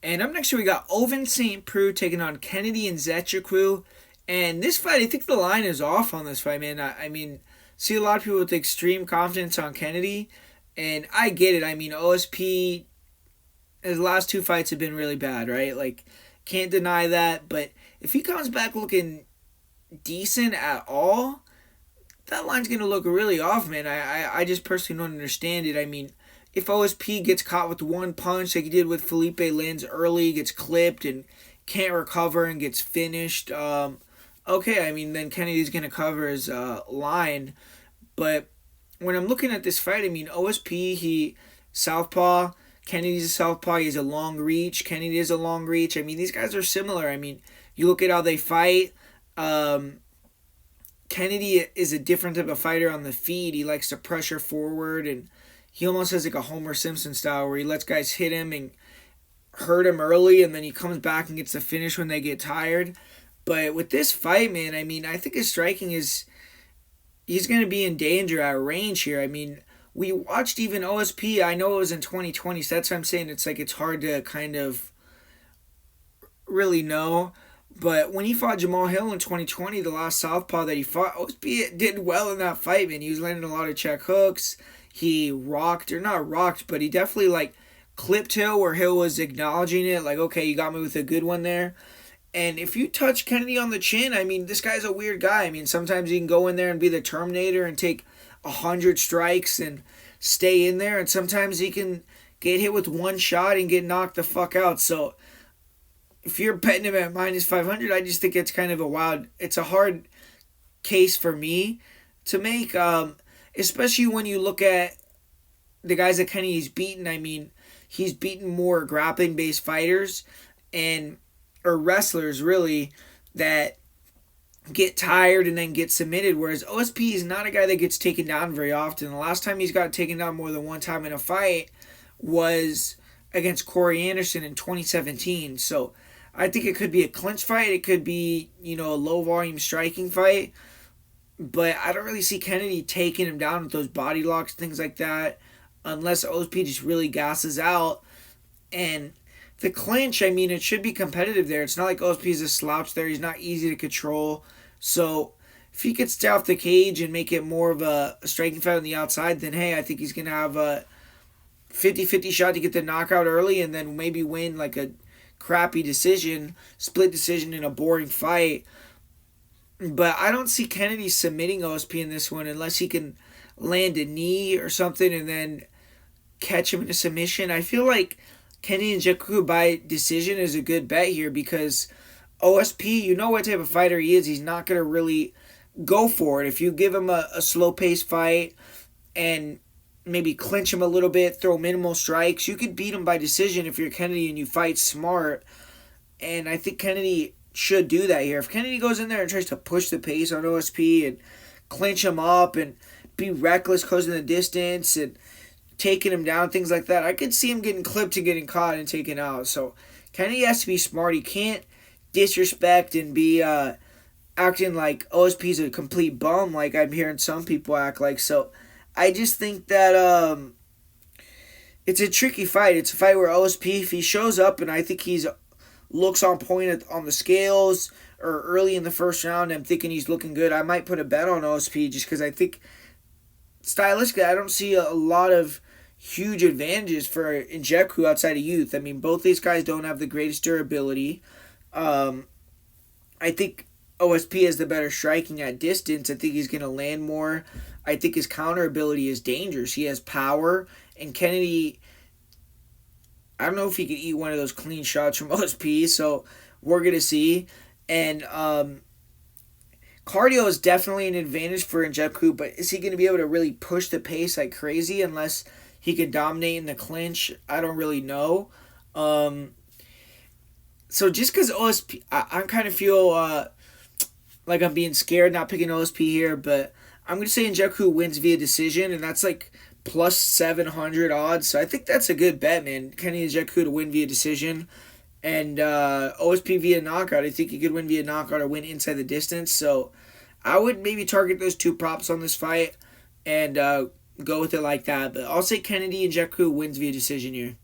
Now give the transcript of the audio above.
And up next, we got Oven St. Preux taking on Kennedy Nzechukwu. And this fight, I think the line is off on this fight, man. I mean, see a lot of people with extreme confidence on Kennedy, and I get it. I mean, OSP, his last two fights have been really bad, right? Like, can't deny that. But if he comes back looking decent at all, that line's going to look really off, man. I just personally don't understand it. I mean, if OSP gets caught with one punch like he did with Felipe Lins early, gets clipped and can't recover and gets finished, okay, I mean, then Kennedy's going to cover his line. But when I'm looking at this fight, I mean, OSP, he southpaw. Kennedy's a southpaw. He has a long reach. Kennedy is a long reach. I mean, these guys are similar. I mean, you look at how they fight. Um, Kennedy is a different type of fighter on the feet. He likes to pressure forward, and he almost has like a Homer Simpson style where he lets guys hit him and hurt him early, and then he comes back and gets the finish when they get tired. But with this fight, man, I mean, I think his striking is he's going to be in danger at range here. I mean, we watched even OSP. I know it was in 2020, so that's what I'm saying. It's like it's hard to kind of really know. But when he fought Jamal Hill in 2020, the last southpaw that he fought, OSP did well in that fight, man. He was landing a lot of check hooks. He rocked, or not rocked, but he definitely like clipped Hill where Hill was acknowledging it. Like, okay, you got me with a good one there. And if you touch Kennedy on the chin, I mean, this guy's a weird guy. I mean, sometimes he can go in there and be the Terminator and take 100 strikes and stay in there. And sometimes he can get hit with one shot and get knocked the fuck out. So if you're betting him at -500, I just think it's kind of a wild. It's a hard case for me to make, especially when you look at the guys that Kennedy's beaten. I mean, he's beaten more grappling based fighters and or wrestlers really that get tired and then get submitted. Whereas OSP is not a guy that gets taken down very often. The last time he's got taken down more than one time in a fight was against Corey Anderson in 2017. So I think it could be a clinch fight. It could be, a low volume striking fight. But I don't really see Kennedy taking him down with those body locks, things like that, unless OSP just really gasses out. And the clinch, I mean, it should be competitive there. It's not like OSP is a slouch there. He's not easy to control. So if he could stay off the cage and make it more of a striking fight on the outside, then hey, I think he's going to have a 50-50 shot to get the knockout early and then maybe win like a crappy decision, split decision in a boring fight. But I don't see Kennedy submitting OSP in this one unless he can land a knee or something and then catch him in a submission. I feel like Kennedy Nzechukwu by decision is a good bet here because OSP, you know what type of fighter he is. He's not going to really go for it. If you give him a slow paced fight and maybe clinch him a little bit, throw minimal strikes, you could beat him by decision if you're Kennedy and you fight smart. And I think Kennedy should do that here. If Kennedy goes in there and tries to push the pace on OSP and clinch him up and be reckless closing the distance and taking him down, things like that, I could see him getting clipped and getting caught and taken out. So Kennedy has to be smart. He can't disrespect and be acting like OSP's a complete bum like I'm hearing some people act like. So I just think that it's a tricky fight. It's a fight where OSP, if he shows up and I think he's looks on point on the scales or early in the first round, I'm thinking he's looking good, I might put a bet on OSP just because I think stylistically I don't see a lot of huge advantages for Nzechukwu outside of youth. I mean, both these guys don't have the greatest durability. I think OSP has the better striking at distance. I think he's going to land more. I think his counter ability is dangerous. He has power. And Kennedy, I don't know if he could eat one of those clean shots from OSP, so we're going to see. And cardio is definitely an advantage for Nzechukwu, but is he going to be able to really push the pace like crazy unless he could dominate in the clinch? I don't really know. So just because OSP, I kind of feel like I'm being scared not picking OSP here, but I'm going to say Nzechukwu wins via decision, and that's like plus 700 odds. So I think that's a good bet, man. Kennedy Nzechukwu to win via decision. And OSP via knockout. I think he could win via knockout or win inside the distance. So I would maybe target those two props on this fight and go with it like that. But I'll say Kennedy Nzechukwu wins via decision here.